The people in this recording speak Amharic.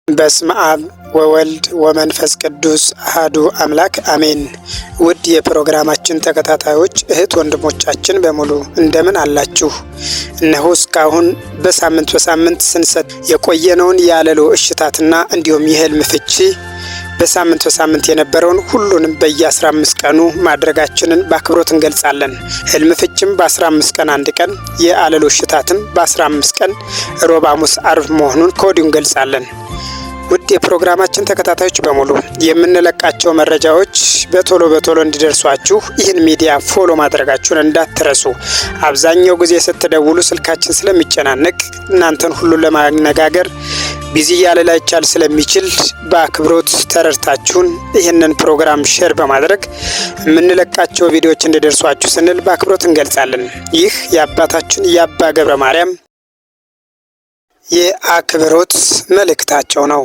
በስመ አብ ወወልድ ወመንፈስ ቅዱስ አሐዱ አምላክ አሜን። ውድ የፕሮግራማችን ተከታታዮች እህት ወንድሞቻችን በሙሉ እንደምን አላችሁ? እነሆ እስካሁን በሳምንት ስንሰጥ የቆየነውን የአለሎ እሽታትና እንዲሁም የህልም ፍቺ በሳምንት የነበረውን ሁሉንም በየ15 ቀኑ ማድረጋችንን በአክብሮት እንገልጻለን። ህልም ፍቺም በ15 ቀን አንድ ቀን፣ የአለሎ እሽታትም በ15 ቀን ሮብ፣ ሐሙስ፣ አርብ መሆኑን ከወዲሁ እንገልጻለን። ውድ የፕሮግራማችን ተከታታዮች በሙሉ የምንለቃቸው መረጃዎች በቶሎ እንዲደርሷችሁ ይህን ሚዲያ ፎሎ ማድረጋችሁን እንዳትረሱ። አብዛኛው ጊዜ ስትደውሉ ስልካችን ስለሚጨናነቅ እናንተን ሁሉ ለማነጋገር ቢዚ ያለ ላይቻል ስለሚችል በአክብሮት ተረድታችሁን ይህንን ፕሮግራም ሼር በማድረግ የምንለቃቸው ቪዲዮዎች እንዲደርሷችሁ ስንል በአክብሮት እንገልጻለን። ይህ የአባታችን የአባ ገብረ ማርያም የአክብሮት መልእክታቸው ነው።